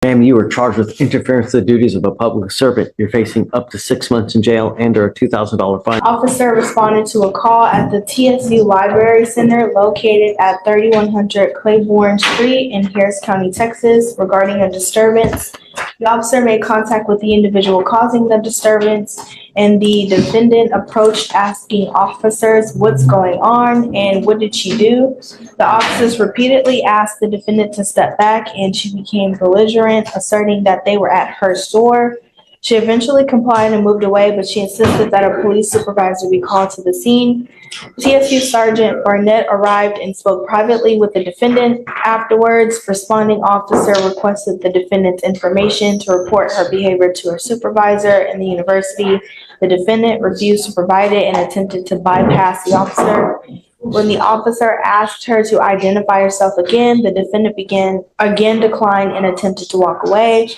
Ma'am, you are charged with interference with the duties of a public servant. You're facing up to 6 months in jail and or a $2,000 fine. Officer responded to a call at the TSU Library Center located at 3100 Claiborne Street in Harris County, Texas, regarding a disturbance. The officer made contact with the individual causing the disturbance, and the defendant approached asking officers what's going on and what did she do. The officers repeatedly asked the defendant to step back, and she became belligerent, asserting that they were at her store. She eventually complied and moved away, but she insisted that a police supervisor be called to the scene. TSU Sergeant Barnett arrived and spoke privately with the defendant. Afterwards, responding officer requested the defendant's information to report her behavior to her supervisor in the university. The defendant refused to provide it and attempted to bypass the officer. When the officer asked her to identify herself again, the defendant declined and attempted to walk away.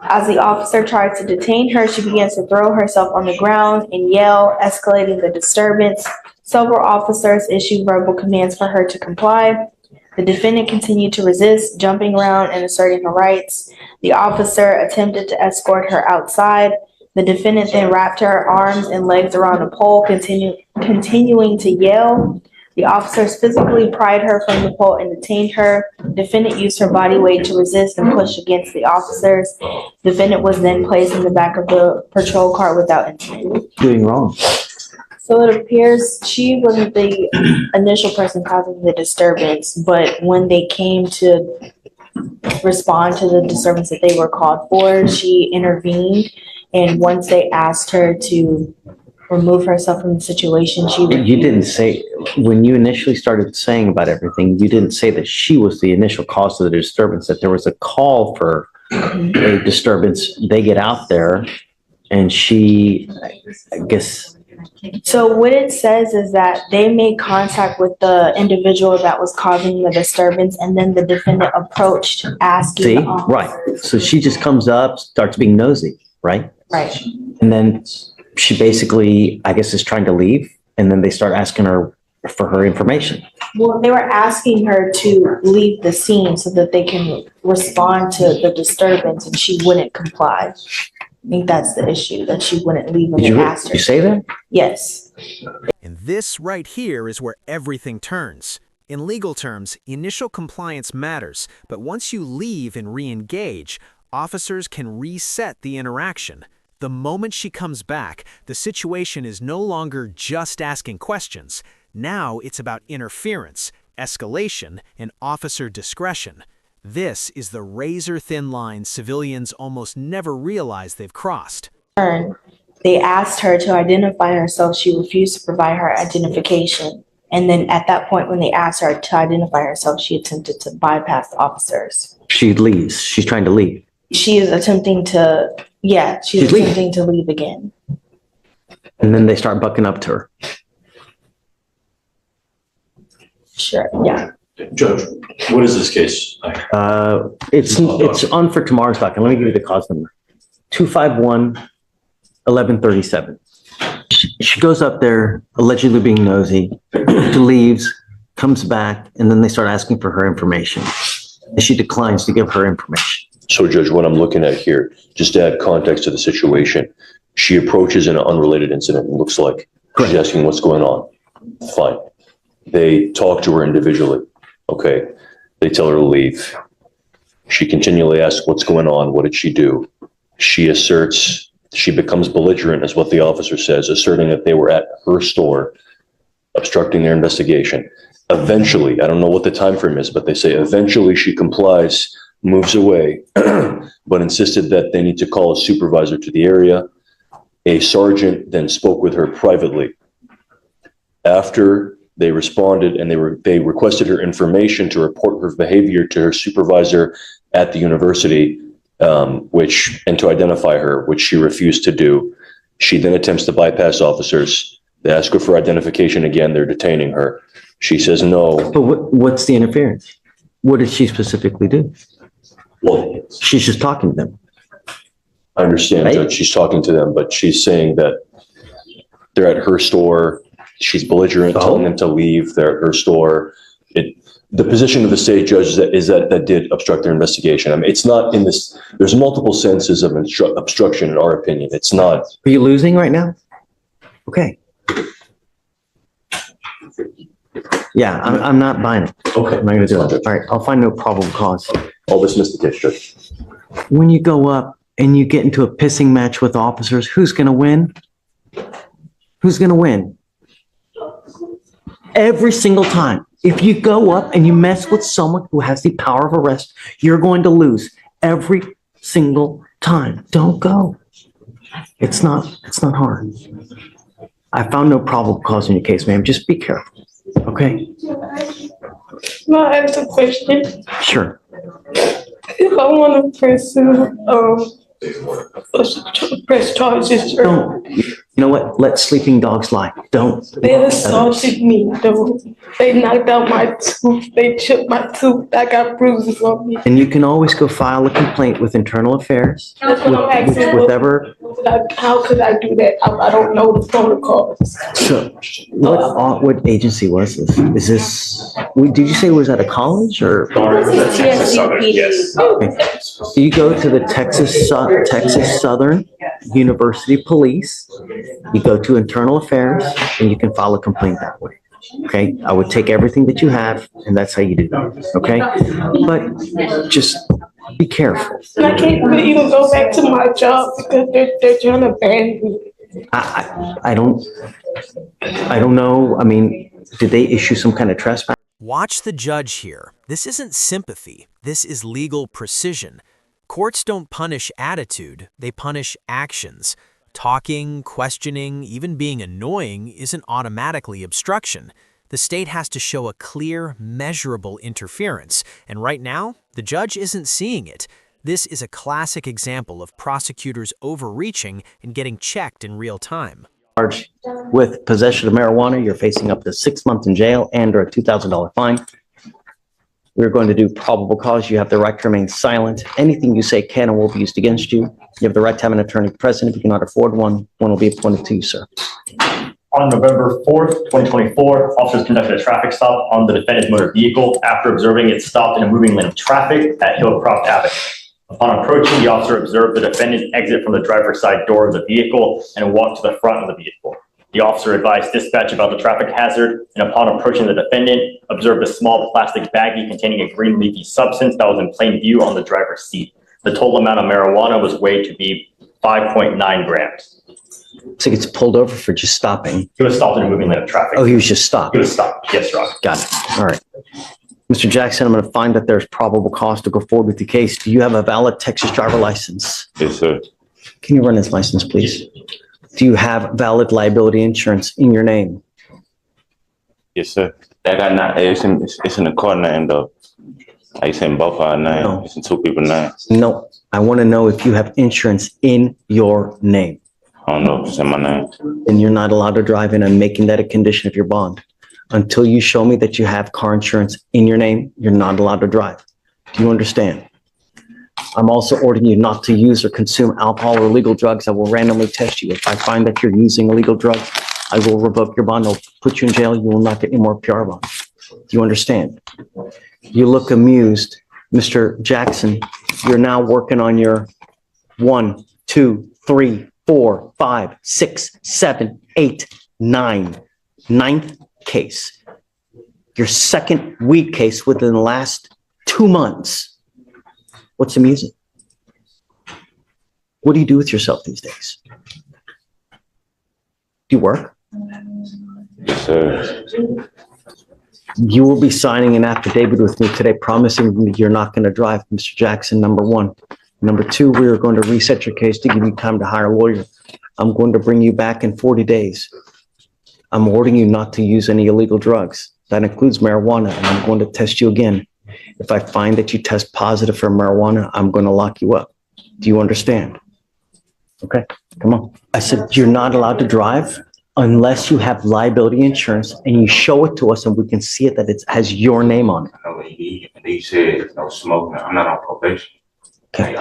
As the officer tried to detain her, she began to throw herself on the ground and yell, escalating the disturbance. Several officers issued verbal commands for her to comply. The defendant continued to resist, jumping around and asserting her rights. The officer attempted to escort her outside. The defendant then wrapped her arms and legs around a pole, continuing to yell. The officers physically pried her from the pole and detained her. The defendant used her body weight to resist and push against the officers. The defendant was then placed in the back of the patrol car without incident. Doing wrong. So it appears she wasn't the initial person causing the disturbance, but when they came to respond to the disturbance that they were called for, she intervened. And once they asked her to remove herself from the situation, You didn't say, when you initially started saying about everything, you didn't say that she was the initial cause of the disturbance, that there was a call for a disturbance. They get out there and she, I guess. So what it says is that they made contact with the individual that was causing the disturbance, and then the defendant approached asking. See, right. So she just comes up, starts being nosy, right? Right. And then she basically, I guess, is trying to leave, and then they start asking her for her information. Well, they were asking her to leave the scene so that they can respond to the disturbance, and she wouldn't comply. I think that's the issue, that she wouldn't leave when they asked her. Did you say that? Yes. And this right here is where everything turns. In legal terms, initial compliance matters, but once you leave and re-engage, officers can reset the interaction. The moment she comes back, the situation is no longer just asking questions. Now it's about interference, escalation, and officer discretion. This is the razor-thin line civilians almost never realize they've crossed. They asked her to identify herself. She refused to provide her identification. And then at that point, when they asked her to identify herself, she attempted to bypass the officers. She leaves. She's trying to leave. She is attempting to, she's attempting to leave again. And then they start bucking up to her. Sure, yeah. Judge, what is this case? It's on for tomorrow's docket. Let me give you the cause number. 251-1137. She goes up there, allegedly being nosy, leaves, comes back, and then they start asking for her information. And she declines to give her information. So, Judge, what I'm looking at here, just to add context to the situation, she approaches in an unrelated incident. It looks like Correct. She's asking what's going on. Fine. They talk to her individually. Okay. They tell her to leave. She continually asks what's going on. What did she do? She asserts, she becomes belligerent, is what the officer says, asserting that they were at her store, obstructing their investigation. Eventually, I don't know what the time frame is, but they say eventually she complies, moves away, but insisted that they need to call a supervisor to the area. A sergeant then spoke with her privately. After they responded and they requested her information to report her behavior to her supervisor at the university, and to identify her, which she refused to do. She then attempts to bypass officers. They ask her for identification again. They're detaining her. She says no. But what's the interference? What did she specifically do? Well, She's just talking to them. I understand, Right. Judge. She's talking to them, but she's saying that they're at her store. She's belligerent, telling them to leave. They're at her store. the position of the state judge is that that did obstruct their investigation. I mean, it's not in this, there's multiple senses of obstruction in our opinion. It's not. Are you losing right now? Okay. Yeah, I'm not buying it. Okay. I'm not gonna do it. All right, I'll find no probable cause. I'll dismiss the case, Judge. When you go up and you get into a pissing match with officers, who's gonna win? Who's gonna win? Every single time. If you go up and you mess with someone who has the power of arrest, you're going to lose every single time. Don't go. It's not hard. I found no probable cause in your case, ma'am. Just be careful. Okay? Can I ask a question? Sure. If I want to pursue, press charges, or Don't. You know what? Let sleeping dogs lie. Don't. they assaulted me, though. They knocked out my tooth, they chipped my tooth, I got bruises on me. And you can always go file a complaint with Internal Affairs, That's what I'm asking. with whatever. How could I do that? I don't know the protocols. So, what agency was this? Is this? Did you say it was at a college or? Yes. Okay. So you go to the Texas Southern University Police. You go to Internal Affairs, and you can file a complaint that way. Okay, I would take everything that you have, and that's how you do it. Okay, but just be careful. And I can't even go back to my job because they're trying to ban me. I don't know. I mean, did they issue some kind of trespass? Watch the judge here. This isn't sympathy. This is legal precision. Courts don't punish attitude, they punish actions. Talking, questioning, even being annoying isn't automatically obstruction. The state has to show a clear, measurable interference, and right now, the judge isn't seeing it. This is a classic example of prosecutors overreaching and getting checked in real time. Charged with possession of marijuana, you're facing up to 6 months in jail and or a $2,000 fine. We're going to do probable cause. You have the right to remain silent. Anything you say can and will be used against you. You have the right to have an attorney present. If you cannot afford one will be appointed to you, sir. On November 4th, 2024, officers conducted a traffic stop on the defendant's motor vehicle. After observing it stopped in a moving lane of traffic at Hillcroft Avenue. Upon approaching, the officer observed the defendant exit from the driver's side door of the vehicle and walk to the front of the vehicle. The officer advised dispatch about the traffic hazard, and upon approaching the defendant, observed a small plastic baggie containing a green leafy substance that was in plain view on the driver's seat. The total amount of marijuana was weighed to be 5.9 grams. So he gets pulled over for just stopping. He was stopped in a moving lane of traffic. Oh, he was just stopped. He was stopped. Yes, Your Honor. Got it. All right. Mr. Jackson, I'm going to find that there's probable cause to go forward with the case. Do you have a valid Texas driver license? Yes, sir. Can you run his license, please? Do you have valid liability insurance in your name? Yes, sir. That got not. It's in the court name though. It's in both our names. No. It's in two people's names. No. I want to know if you have insurance in your name. I don't know if it's in my name. Then you're not allowed to drive, and I'm making that a condition of your bond. Until you show me that you have car insurance in your name, you're not allowed to drive. Do you understand? I'm also ordering you not to use or consume alcohol or illegal drugs. I will randomly test you. If I find that you're using illegal drugs, I will revoke your bond. I'll put you in jail. You will not get any more PR bond. Do you understand? You look amused. Mr. Jackson, you're now working on your 1, 2, 3, 4, 5, 6, 7, 8, 9, ninth case. Your second weed case within the last 2 months. What's amusing? What do you do with yourself these days? Do you work? Yes, sir. You will be signing an affidavit with me today promising me you're not going to drive, Mr. Jackson, number one. Number two, we are going to reset your case to give you time to hire a lawyer. I'm going to bring you back in 40 days. I'm ordering you not to use any illegal drugs. That includes marijuana, and I'm going to test you again. If I find that you test positive for marijuana, I'm going to lock you up. Do you understand? Okay, come on. I said, you're not allowed to drive unless you have liability insurance and you show it to us and we can see it that it has your name on it. I know he said no smoking. I'm not on probation. Okay. Like,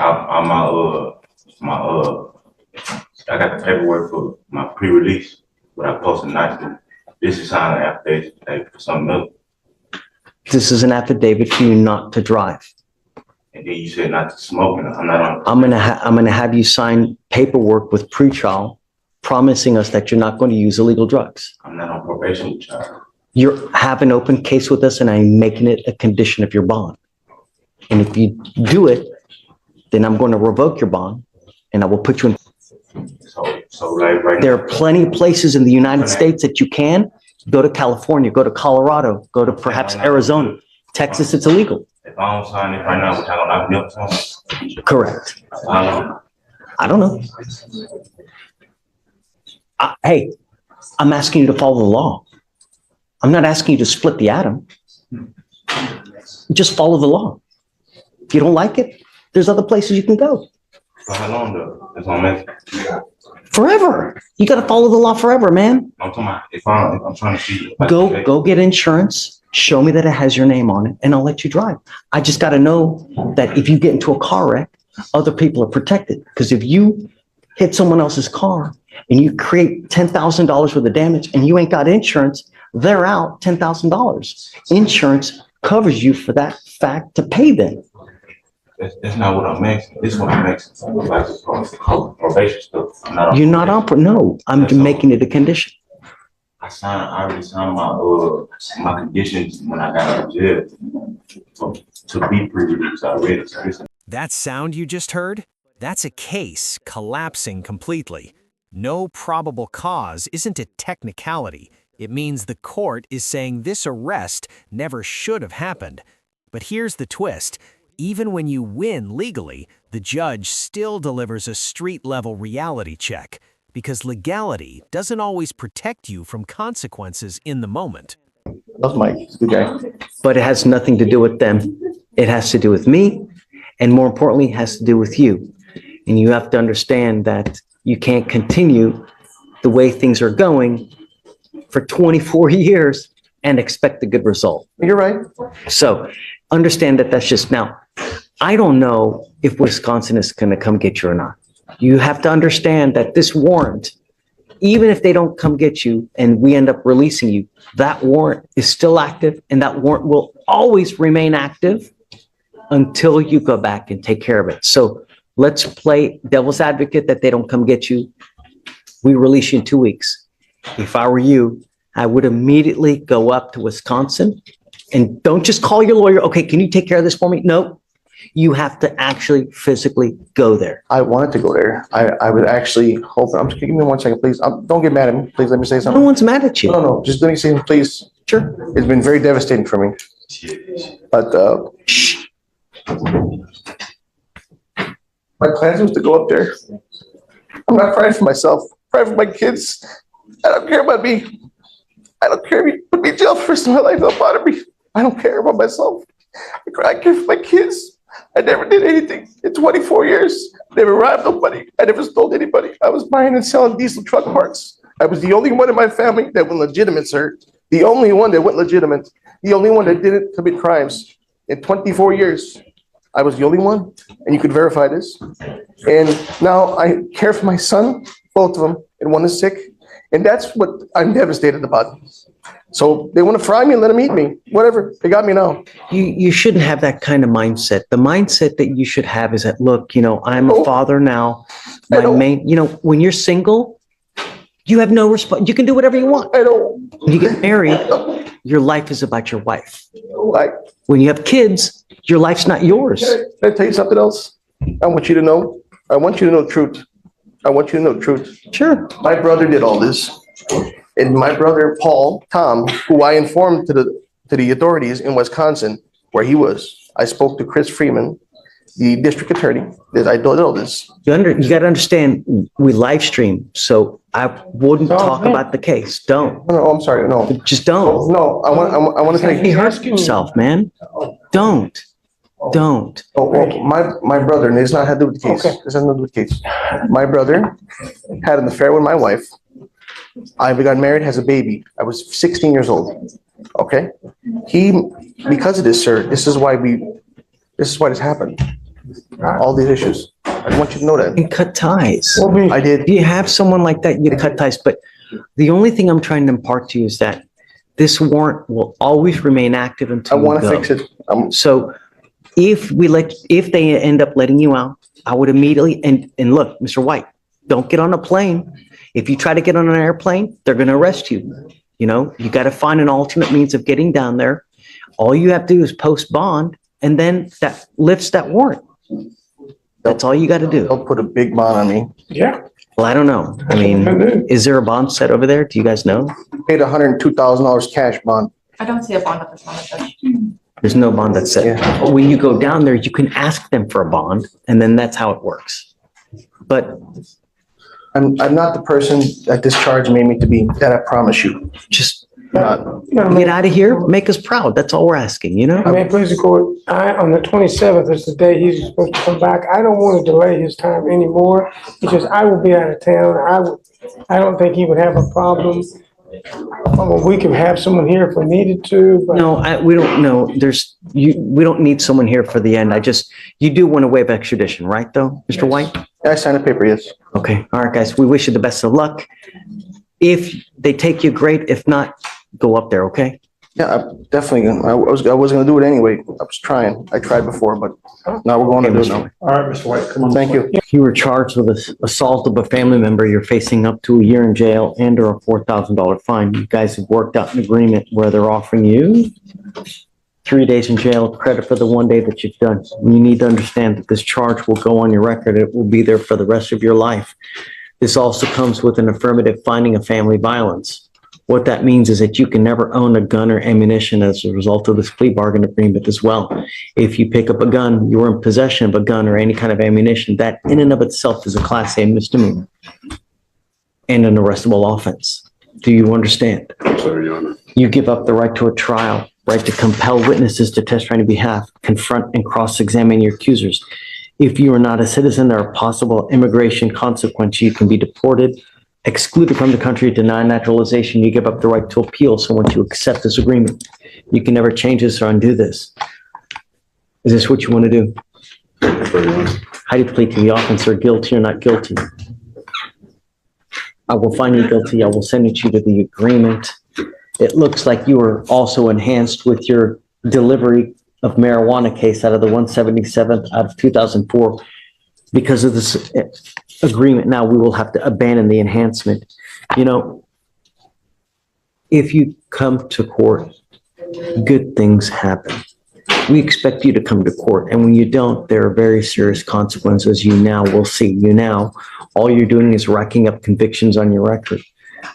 I got the paperwork for my pre-release, but I posted nice. This is signing an affidavit like, for something else. This is an affidavit for you not to drive. And then you said not to smoke, and I'm not on. I'm gonna have you sign paperwork with pretrial promising us that you're not going to use illegal drugs. I'm not on probation, child. You have an open case with us and I'm making it a condition of your bond. And if you do it, then I'm going to revoke your bond and I will put you in. So like right There now, are plenty of places in the United States that you can go to. California, go to Colorado, go to perhaps Arizona. Texas, it's illegal. if I don't sign it right now, we're gonna knock me up to Correct. I don't know. Hey, I'm asking you to follow the law. I'm not asking you to split the atom. Just follow the law. If you don't like it, there's other places you can go. For how long though? That's what I'm asking. Forever. You got to follow the law forever, man. I'm talking about if I'm trying to see. Go get insurance. Show me that it has your name on it and I'll let you drive. I just got to know that if you get into a car wreck, other people are protected. Because if you hit someone else's car and you create $10,000 worth of damage and you ain't got insurance, they're out $10,000. Insurance covers you for that fact to pay them. That's not what I'm asking. This is what I'm asking. Like probation stuff. You're not on, no, I'm making it a condition. I already signed my conditions when I got out of jail to be pre-released already. That sound you just heard? That's a case collapsing completely. No probable cause isn't a technicality. It means the court is saying this arrest never should have happened. But here's the twist. Even when you win legally, the judge still delivers a street-level reality check, because legality doesn't always protect you from consequences in the moment. That's Mike. He's a good guy. But it has nothing to do with them. It has to do with me. And more importantly, it has to do with you. And you have to understand that you can't continue the way things are going for 24 years and expect a good result. You're right. So understand that that's just now. I don't know if Wisconsin is going to come get you or not. You have to understand that this warrant, even if they don't come get you and we end up releasing you, that warrant is still active and that warrant will always remain active until you go back and take care of it. So let's play devil's advocate that they don't come get you. We release you in 2 weeks. If I were you, I would immediately go up to Wisconsin and don't just call your lawyer. Okay, can you take care of this for me? No, you have to actually physically go there. I wanted to go there. I would actually hope. Give me 1 second, please. Don't get mad at me. Please let me say No something. one's mad at you. No. Just let me say, please. Sure. It's been very devastating for me. But Shh. my plans was to go up there. I'm not crying for myself. I'm crying for my kids. I don't care about me. I don't care if you put me in jail for the rest of my life. Don't bother me. I don't care about myself. I care for my kids. I never did anything in 24 years. Never robbed nobody. I never stole anybody. I was buying and selling diesel truck parts. I was the only one in my family that went legitimate, sir. The only one that went legitimate. The only one that didn't commit crimes in 24 years. I was the only one, and you could verify this. And now I care for my son, both of them, and one is sick. And that's what I'm devastated about. So they want to fry me and let them eat me. Whatever. They got me now. You shouldn't have that kind of mindset. The mindset that you should have is that, look, I'm a father now. I know. When you're single, you have no response. You can do whatever you want. I don't When you get married, your life is about your wife. like. When you have kids, your life's not yours. Can I tell you something else? I want you to know. I want you to know the truth. I want you to know the truth. Sure. My brother did all this. And my brother, Tom, who I informed to the authorities in Wisconsin where he was. I spoke to Chris Freeman, the district attorney, that I did all this. You got to understand, we live stream, so I wouldn't talk about the case. Don't. No, I'm sorry. No, Just don't. no. I want to tell He you. hurt himself, man. Don't. My brother, and it's not had to do with the case. This has nothing to do with the case. My brother had an affair with my wife. I got married, has a baby. I was 16 years old. Okay. Because of this, sir, this is why this happened. All these issues. I want you to know that. And cut ties. I did. If you have someone like that, you cut ties. But the only thing I'm trying to impart to you is that this warrant will always remain active I until want you to go. fix it. So if they end up letting you out, I would immediately, and look, Mr. White, don't get on a plane. If you try to get on an airplane, they're going to arrest you. You know, you got to find an alternate means of getting down there. All you have to do is post bond, and then that lifts that warrant. That's all you got to do. They'll put a big bond on me. Yeah. Well, I don't know. I mean, is there a bond set over there? Do you guys know? Paid $102,000 cash bond. I don't see a bond at this moment, Judge. There's no bond that's set. Yeah. When you go down there, you can ask them for a bond, and then that's how it works. But I'm not the person that this charge made me to be, that I promise you. just Not. get out of here, make us proud. That's all we're asking, you know? May it please the court, on the 27th is the day he's supposed to come back. I don't want to delay his time anymore because I will be out of town. I don't think he would have a problem. We can have someone here if we needed to, but. No, we don't know. We don't need someone here for the end. You do want to waive extradition, right, though, Mr. White? I signed a paper, yes. Okay, all right, guys, we wish you the best of luck. If they take you, great. If not, go up there, okay? Yeah, I'm definitely gonna, I was gonna do it anyway. I was trying. I tried before, but now we're going to do it now. All right, Mr. White, come on. Thank you. You were charged with assault of a family member. You're facing up to a year in jail and or a $4,000 fine. You guys have worked out an agreement where they're offering you 3 days in jail, credit for the 1 day that you've done. You need to understand that this charge will go on your record. It will be there for the rest of your life. This also comes with an affirmative finding of family violence. What that means is that you can never own a gun or ammunition as a result of this plea bargain agreement as well. If you pick up a gun, you're in possession of a gun or any kind of ammunition, that in and of itself is a Class A misdemeanor and an arrestable offense. Do you understand? Sorry, Your Honor. You give up the right to a trial, right to compel witnesses to testify on your behalf, confront and cross-examine your accusers. If you are not a citizen, there are possible immigration consequences. You can be deported, excluded from the country, denied naturalization. You give up the right to appeal. So once you accept this agreement, you can never change this or undo this. Is this what you want to do? Sorry, Your Honor. How do you plead to the offense, or guilty or not guilty? I will find you guilty. I will send you to the agreement. It looks like you were also enhanced with your delivery of marijuana case out of the 177th out of 2004. Because of this agreement, now we will have to abandon the enhancement. You know, if you come to court, good things happen. We expect you to come to court, and when you don't, there are very serious consequences. You now will see. You now, all you're doing is racking up convictions on your record.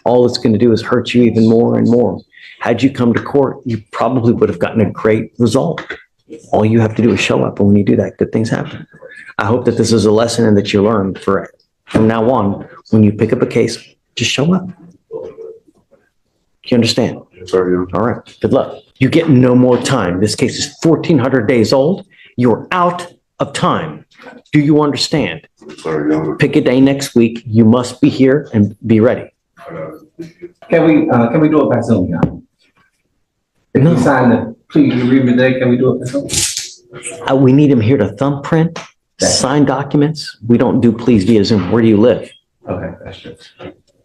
All it's going to do is hurt you even more and more. Had you come to court, you probably would have gotten a great result. All you have to do is show up, and when you do that, good things happen. I hope that this is a lesson and that you learn from now on, when you pick up a case, just show up. You understand? Sorry, Your Honor. All right, good luck. You get no more time. This case is 1,400 days old. You're out of time. Do you understand? Sorry, Your Honor. Pick a day next week. You must be here and be ready. Can we do it by Zoom, y'all? If No. we sign the plea agreement today, can we do it by Zoom? We need him here to thumbprint, sign documents. We don't do pleas via Zoom. Where do you live? Okay, that's true.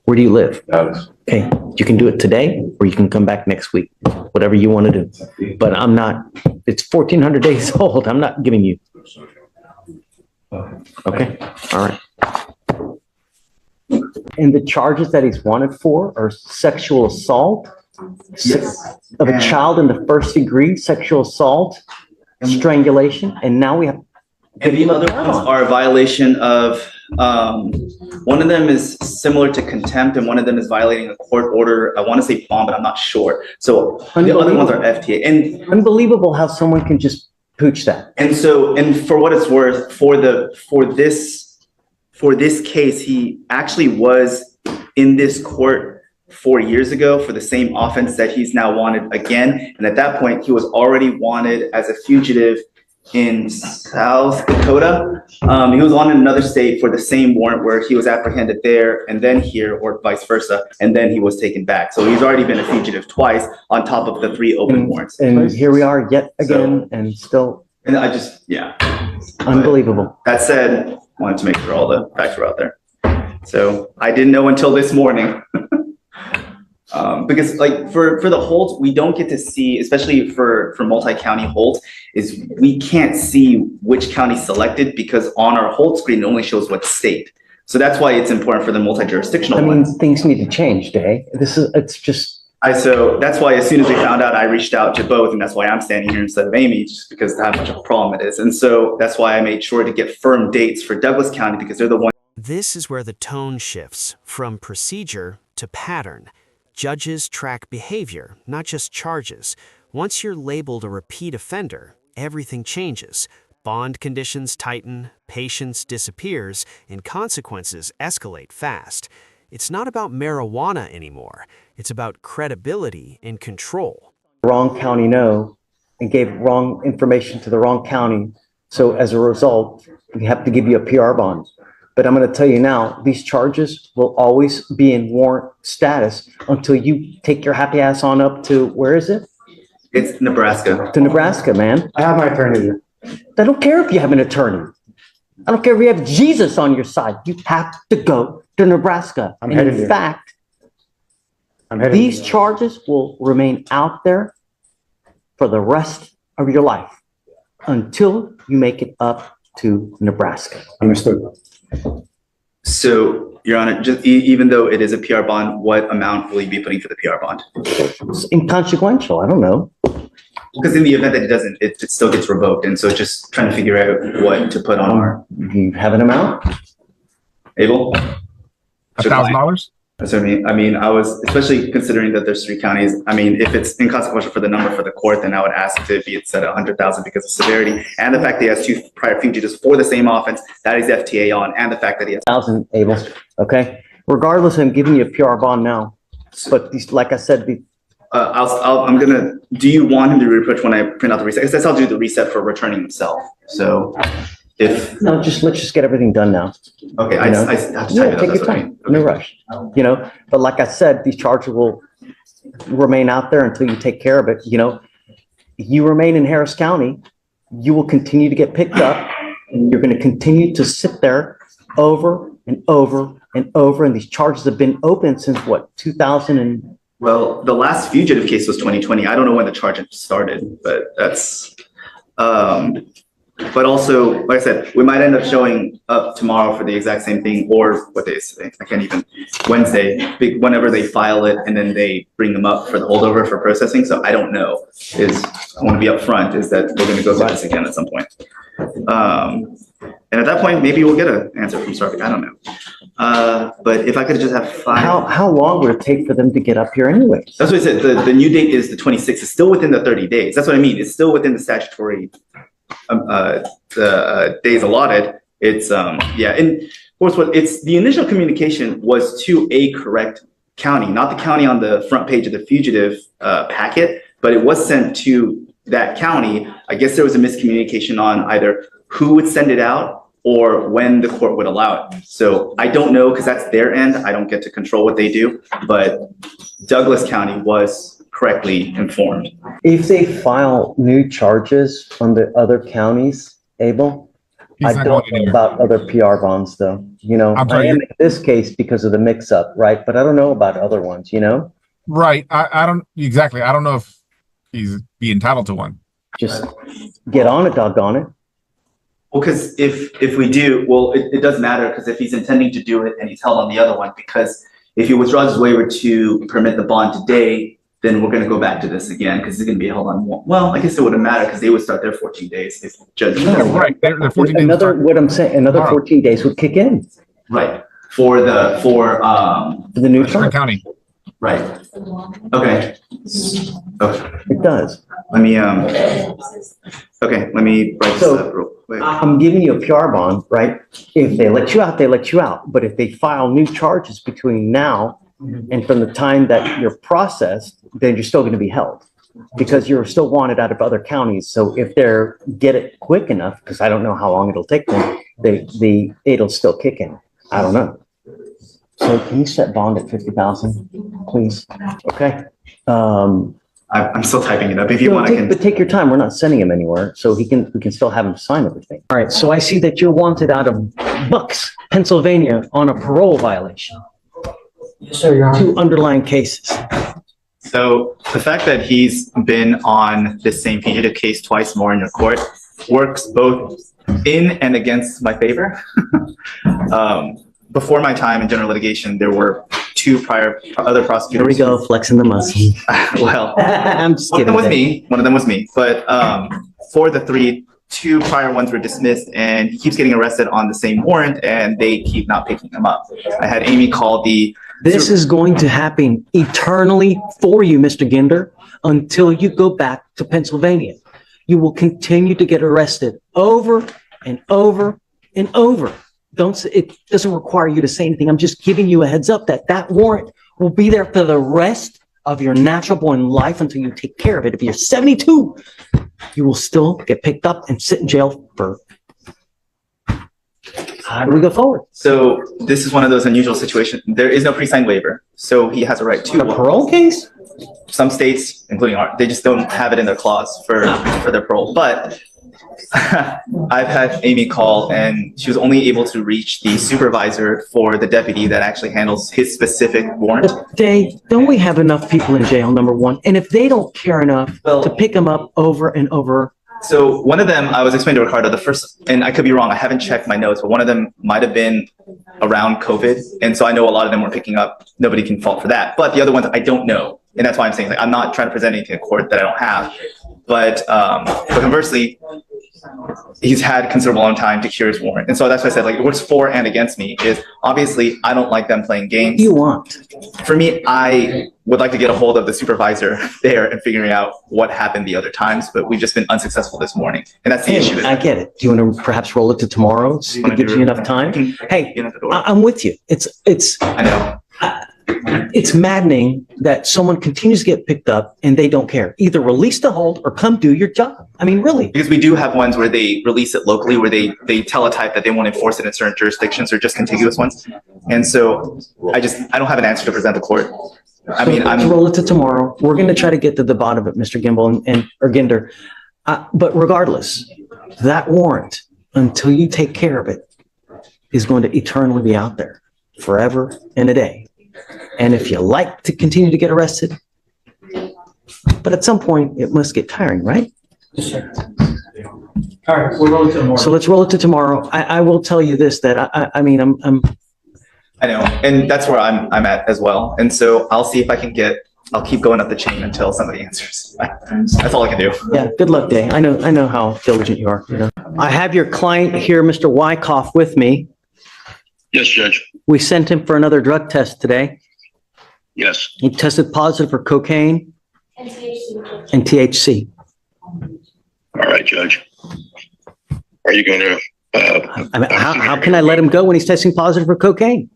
Where do you live? Alex. Okay, you can do it today, or you can come back next week, whatever you want to do. But I'm not, it's 1,400 days old. I'm not giving you. Okay, all right. And the charges that he's wanted for are sexual assault of a child in the first degree, sexual assault, strangulation, and now we have. And the other ones are a violation of, one of them is similar to contempt and one of them is violating a court order. I want to say bond, but I'm not sure. So the other ones are FTA. And Unbelievable how someone can just pooch that. and so, and for what it's worth, for this case, he actually was in this court 4 years ago for the same offense that he's now wanted again. And at that point, he was already wanted as a fugitive in South Dakota. He was on in another state for the same warrant where he was apprehended there and then here, or vice versa, and then he was taken back. So he's already been a fugitive twice on top of the 3 open warrants. And here we are yet again, and still And I just, yeah. unbelievable. That said, wanted to make sure all the facts were out there. So I didn't know until this morning. Because like for the holds, we don't get to see, especially for multi-county holds, is we can't see which county selected because on our hold screen, it only shows what state. So that's why it's important for the multi-jurisdictional I mean, ones. things need to change, Day. It's just, So that's why as soon as we found out, I reached out to both, and that's why I'm standing here instead of Amy, just because of how much of a problem it is. And so that's why I made sure to get firm dates for Douglas County because they're the ones. This is where the tone shifts from procedure to pattern. Judges track behavior, not just charges. Once you're labeled a repeat offender, everything changes. Bond conditions tighten, patience disappears, and consequences escalate fast. It's not about marijuana anymore. It's about credibility and control. wrong county know and gave wrong information to the wrong county. So as a result, we have to give you a PR bond. But I'm going to tell you now, these charges will always be in warrant status until you take your happy ass on up to, where is it? It's Nebraska. To Nebraska, man. I have my attorney here. I don't care if you have an attorney. I don't care if you have Jesus on your side. You have to go to Nebraska. I'm And headed in there. fact, I'm headed. these charges will remain out there for the rest of your life until you make it up to Nebraska. Understood. So, Your Honor, just even though it is a PR bond, what amount will you be putting for the PR bond? It's inconsequential. I don't know. Because in the event that it doesn't, it still gets revoked. And so just trying to figure out what to put on our, Do you have an amount? Abel? $1,000? That's what I mean. I mean, I was, especially considering that there's 3 counties. I mean, if it's inconsequential for the number for the court, then I would ask to be set at 100,000 because of severity and the fact that he has 2 prior fugitives for the same offense that he's FTA on, and the fact that he has. 1,000, Abel. Okay. Regardless, I'm giving you a PR bond now. But these, like I said, I'm gonna. Do you want him to reapproach when I print out the reset? Because I'll do the reset for returning himself. So, if no, let's just get everything done now. okay, You know? I have to type Yeah, it out. take your That's okay. time. No rush. You know, but like I said, these charges will remain out there until you take care of it. You know, you remain in Harris County, you will continue to get picked up. And you're going to continue to sit there over and over and over. And these charges have been open since what, 2000 and Well, the last fugitive case was 2020. I don't know when the charge started, but that's. But also, like I said, we might end up showing up tomorrow for the exact same thing, or what day is today? I can't even. Wednesday, whenever they file it, and then they bring them up for the holdover for processing. So I don't know. I want to be upfront. Is that we're going to go through this again at some point. And at that point, maybe we'll get an answer from Starbuck. I don't know. But if I could just have 5. how long would it take for them to get up here anyway? That's what I said. The new date is the 26th. It's still within the 30 days. That's what I mean. It's still within the statutory days allotted. It's yeah. And of course, it's the initial communication was to a correct county, not the county on the front page of the fugitive packet, but it was sent to that county. I guess there was a miscommunication on either who would send it out or when the court would allow it. So I don't know because that's their end. I don't get to control what they do, but Douglas County was correctly informed. If they file new charges on the other counties, Abel, I don't know about other PR bonds though. You know, I'm sorry, I am in this case because of the mix up, right? But I don't know about other ones, you know? Right. I don't exactly. I don't know if he's be entitled to one. Just get on it, doggone it. Well, because if we do, well, it does matter because if he's intending to do it and he's held on the other one, because if he withdraws his waiver to permit the bond today, then we're going to go back to this again because he's going to be held on one. Well, I guess it wouldn't matter because they would start their 14 days if judge. Yeah, right. They're 14 days. Another, what I'm saying, another 14 days would kick in Right. For the new Different charge. county. right. Okay. Okay. It does. Let me okay, let me write this So- up real quick. I'm giving you a PR bond, right? If they let you out, they let you out. But if they file new charges between now and from the time that you're processed, then you're still going to be held because you're still wanted out of other counties. So if they're get it quick enough, because I don't know how long it'll take them, it'll still kick in. I don't know. So can you set bond at 50,000, please? Okay. I'm still typing it up. If you want, I can. But take your time. We're not sending him anywhere, so we can still have him sign everything. All right. So I see that you're wanted out of Bucks, Pennsylvania, on a parole violation. Yes, sir, Your Honor. two underlying cases. So the fact that he's been on this same fugitive case twice more in your court works both in and against my favor. Before my time in general litigation, there were two prior other prosecutors. Here we go, flexing the muscle. Well, I'm just one of kidding. them was Dave. me. One of them was me. But for the three, two prior ones were dismissed, and he keeps getting arrested on the same warrant, and they keep not picking him up. I had Amy call the. This is going to happen eternally for you, Mr. Ginder, until you go back to Pennsylvania. You will continue to get arrested over and over and over. It doesn't require you to say anything. I'm just giving you a heads up that that warrant will be there for the rest of your natural born life until you take care of it. If you're 72, you will still get picked up and sit in jail for. How do we go forward? So this is one of those unusual situations. There is no pre-signed waiver, so he has a right to. A parole case? Some states, including ours, they just don't have it in their clause for their parole. But I've had Amy call, and she was only able to reach the supervisor for the deputy that actually handles his specific warrant. But Dave, don't we have enough people in jail, number one? And if they don't care enough to pick them up over and over. So one of them, I was explaining to Ricardo, the first, and I could be wrong, I haven't checked my notes, but one of them might have been around COVID. And so I know a lot of them were picking up. Nobody can fault for that. But the other ones, I don't know. And that's why I'm saying, like, I'm not trying to present anything to court that I don't have. But conversely, he's had considerable amount of time to cure his warrant. And so that's why I said, like, what's for and against me is obviously I don't like them playing games. You want? For me, I would like to get a hold of the supervisor there and figuring out what happened the other times, but we've just been unsuccessful this morning. And that's the issue. I get it. Do you want to perhaps roll it to tomorrow so it gives you enough time? Hey, I'm with you. I know. It's maddening that someone continues to get picked up and they don't care. Either release the hold or come do your job. I mean, really. Because we do have ones where they release it locally, where they teletype that they won't enforce it in certain jurisdictions or just contiguous ones. And so I don't have an answer to present the court. I mean, Let's roll it to tomorrow. We're going to try to get to the bottom of it, Mr. Gimbel or Ginder. But regardless, that warrant, until you take care of it, is going to eternally be out there forever and a day. And if you like to continue to get arrested, but at some point it must get tiring, right? Yes, sir. All right, we'll roll it to tomorrow. So let's roll it to tomorrow. I will tell you this, that I mean, I know, and that's where I'm at as well. And so I'll see if I can I'll keep going up the chain until somebody answers. That's all I can do. yeah, good luck, Day. I know how diligent you are. You know, I have your client here, Mr. Wyckoff, with me. Yes, Judge. We sent him for another drug test today. Yes. He tested positive for cocaine and THC. All right, Judge. Are you going to? I mean, how can I let him go when he's testing positive for cocaine?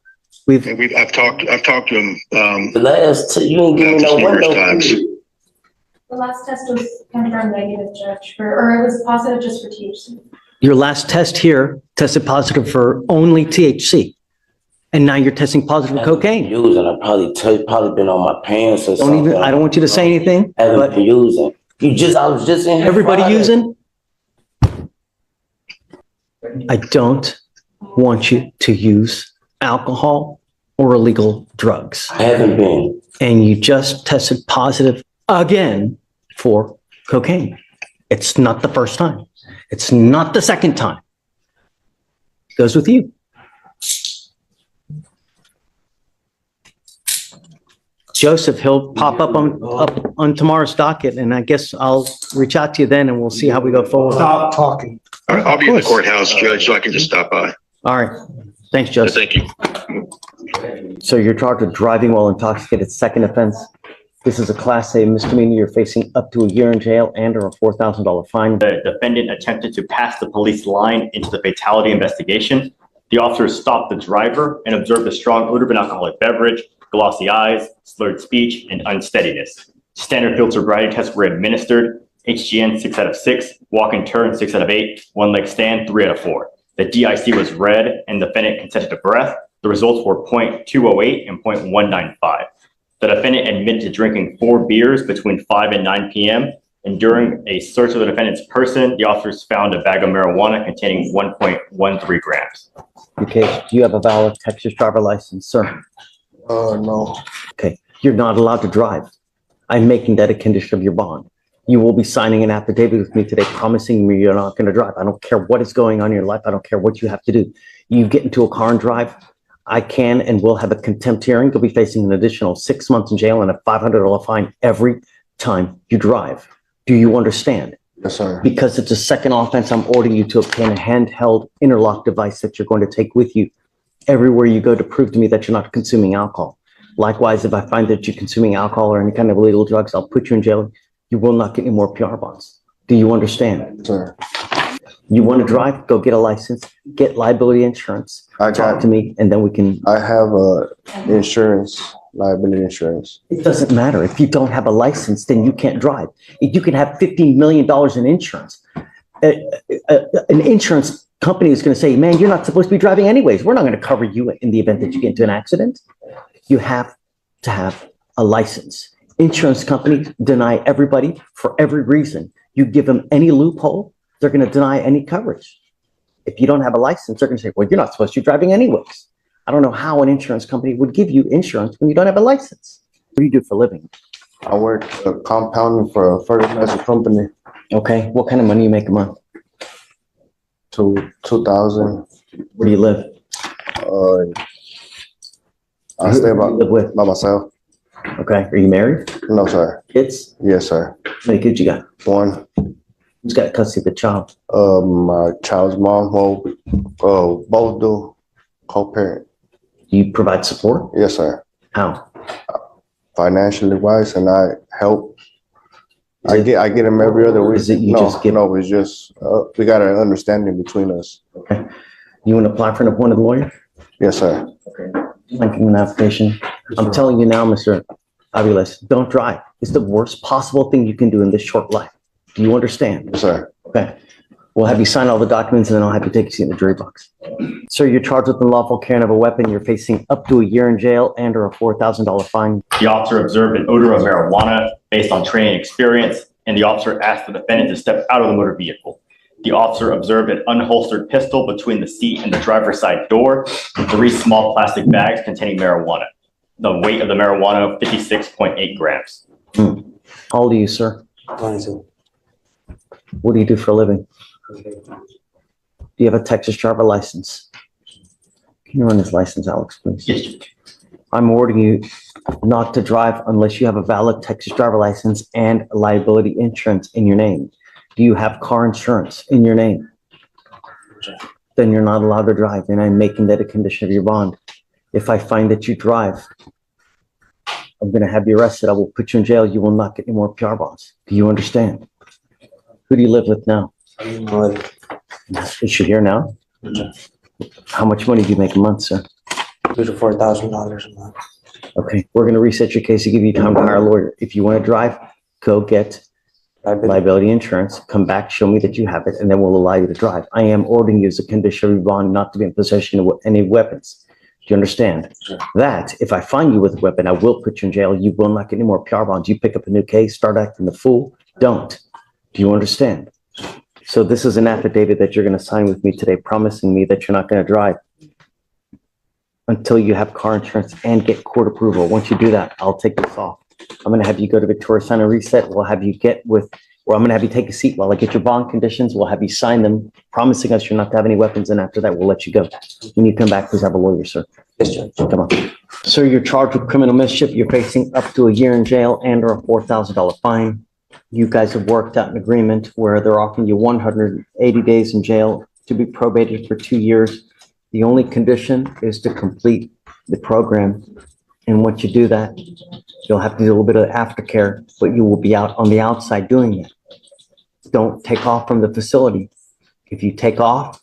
I've talked to him. The last, you ain't giving me no numerous times. The last test was confirmed negative, Judge, or it was positive just for THC. Your last test here tested positive for only THC. And now you're testing positive for cocaine. Using, I probably been on my pants or something. I don't want you to say anything, Haven't but been using. I was just in here everybody Friday. using? I don't want you to use alcohol or illegal drugs. I haven't been. And you just tested positive again for cocaine. It's not the first time. It's not the second time. It goes with you. Joseph, he'll pop up on tomorrow's docket, and I guess I'll reach out to you then, and we'll see how we go forward. Stop talking. I'll be in the courthouse, Judge, so I can just stop by. All right. Thanks, Joseph. Thank you. So you're charged with driving while intoxicated, second offense. This is a Class A misdemeanor. You're facing up to a year in jail and or a $4,000 fine. The defendant attempted to pass the police line into the fatality investigation. The officers stopped the driver and observed a strong odor of an alcoholic beverage, glossy eyes, slurred speech, and unsteadiness. Standard field sobriety tests were administered. HGN 6 out of 6, walk and turn 6 out of 8, one leg stand 3 out of 4. The DIC was read and the defendant consented to breath. The results were 0.208 and 0.195. The defendant admitted to drinking 4 beers between 5 and 9 p.m. And during a search of the defendant's person, the officers found a bag of marijuana containing 1.13 grams. Okay, do you have a valid Texas driver license, sir? No. Okay, you're not allowed to drive. I'm making that a condition of your bond. You will be signing an affidavit with me today promising me you're not going to drive. I don't care what is going on in your life. I don't care what you have to do. You get into a car and drive, I can and will have a contempt hearing. You'll be facing an additional 6 months in jail and a $500 fine every time you drive. Do you understand? Yes, sir. Because it's a second offense, I'm ordering you to obtain a handheld interlock device that you're going to take with you everywhere you go to prove to me that you're not consuming alcohol. Likewise, if I find that you're consuming alcohol or any kind of illegal drugs, I'll put you in jail. You will not get any more PR bonds. Do you understand? Sir. You want to drive? Go get a license, get liability insurance. Talk to me, and then we can. I have insurance, liability insurance. It doesn't matter. If you don't have a license, then you can't drive. You can have $15 million in insurance. An insurance company is going to say, man, you're not supposed to be driving anyways. We're not going to cover you in the event that you get into an accident. You have to have a license. Insurance companies deny everybody for every reason. You give them any loophole, they're going to deny any coverage. If you don't have a license, they're going to say, well, you're not supposed to be driving anyways. I don't know how an insurance company would give you insurance when you don't have a license. What do you do for a living? I work compounding for a fertilizer company. Okay. What kind of money you make a month? 2,000. Where do you live? I stay Who do you live with? by myself. Okay. Are you married? No, sir. Kids? Yes, sir. How many kids you got? One. Who's got custody of the child? My child's mom. Well, both do. Co-parent. You provide support? Yes, sir. How? Financially wise, and I help. I get them every other week. Is it you no, just give? no, it's just we got an understanding between us. Okay. You want to apply for an appointed lawyer? Yes, sir. Okay. Linking an application. I'm telling you now, Mr. Aviles, don't drive. It's the worst possible thing you can do in this short life. Do you understand? Yes, sir. Okay. We'll have you sign all the documents and then I'll have you take a seat in the jury box. Sir, you're charged with unlawful carrying of a weapon. You're facing up to a year in jail and or a $4,000 fine. The officer observed an odor of marijuana based on training experience, and the officer asked the defendant to step out of the motor vehicle. The officer observed an unholstered pistol between the seat and the driver's side door, and 3 small plastic bags containing marijuana. The weight of the marijuana, 56.8 grams. How old are you, sir? 22. What do you do for a living? Do you have a Texas driver license? Can you run this license, Alex, please? Yes, Judge. I'm ordering you not to drive unless you have a valid Texas driver license and liability insurance in your name. Do you have car insurance in your name? Then you're not allowed to drive, and I'm making that a condition of your bond. If I find that you drive, I'm going to have you arrested. I will put you in jail. You will not get any more PR bonds. Do you understand? Who do you live with now? Is she here now? How much money do you make a month, sir? $2,000 to $4,000 a month. Okay, we're going to reset your case to give you time to hire a lawyer. If you want to drive, go get liability insurance, come back, show me that you have it, and then we'll allow you to drive. I am ordering you as a condition of your bond not to be in possession of any weapons. Do you understand? Sure. That if I find you with a weapon, I will put you in jail. You will not get any more PR bonds. You pick up a new case, start acting the fool. Don't. Do you understand? So this is an affidavit that you're going to sign with me today, promising me that you're not going to drive until you have car insurance and get court approval. Once you do that, I'll take this off. I'm going to have you go to Victoria, sign a reset. We'll have you or I'm going to have you take a seat while I get your bond conditions. We'll have you sign them, promising us you're not to have any weapons. And after that, we'll let you go. When you come back, please have a lawyer, sir. Yes, Judge. Come on. Sir, you're charged with criminal mischief. You're facing up to a year in jail and or a $4,000 fine. You guys have worked out an agreement where they're offering you 180 days in jail to be probated for 2 years. The only condition is to complete the program. And once you do that, you'll have to do a little bit of aftercare, but you will be out on the outside doing it. Don't take off from the facility. If you take off,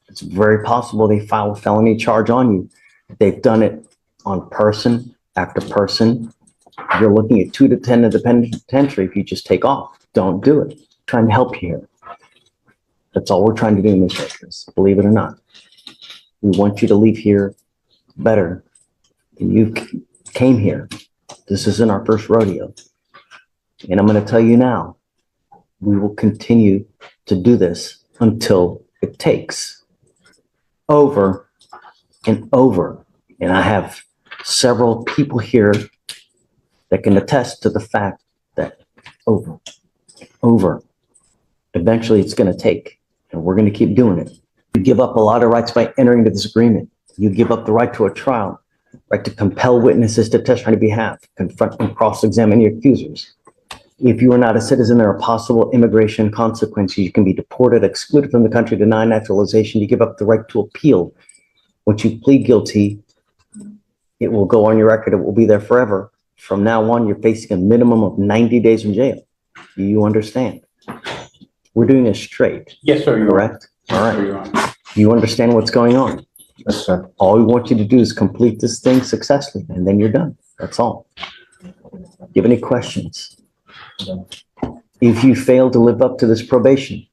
it's very possible they file a felony charge on you. They've done it on person after person. You're looking at 2 to 10 in the penitentiary if you just take off. Don't do it. Trying to help you here. That's all we're trying to do, Ms. Akers, believe it or not. We want you to leave here better than you came here. This isn't our first rodeo. And I'm going to tell you now, we will continue to do this until it takes over and over. And I have several people here that can attest to the fact that eventually it's going to take, and we're going to keep doing it. You give up a lot of rights by entering into this agreement. You give up the right to a trial, right to compel witnesses to testify on your behalf, confront and cross-examine your accusers. If you are not a citizen, there are possible immigration consequences. You can be deported, excluded from the country, denied naturalization. You give up the right to appeal. Once you plead guilty, it will go on your record. It will be there forever. From now on, you're facing a minimum of 90 days in jail. Do you understand? We're doing this straight. Yes, sir. Correct? All right. You understand what's going on? Yes, sir. All we want you to do is complete this thing successfully, and then you're done. That's all. Do you have any questions? If you fail to live up to this probation,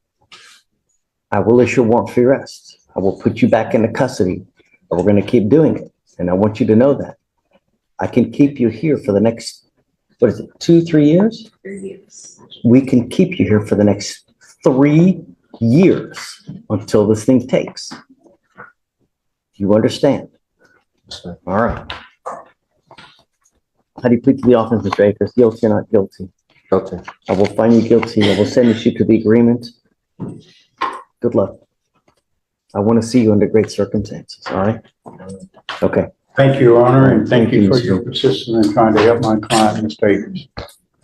I will issue a warrant for your arrest. I will put you back into custody, but we're going to keep doing it. And I want you to know that. I can keep you here for the next, 2-3 years? 3 years. We can keep you here for the next 3 years until this thing takes. You understand? All right. How do you plead to the offense, Mr. Akers? Guilty or not guilty? Guilty. I will find you guilty. I will sentence you to the agreement. Good luck. I want to see you under great circumstances, all right? Okay. Thank you, Your Honor, and thank you for Mr. your persistence in trying to help my client, Mr. Akers.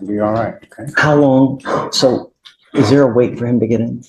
It'll be all right, okay? How long, so is there a wait for him to get in?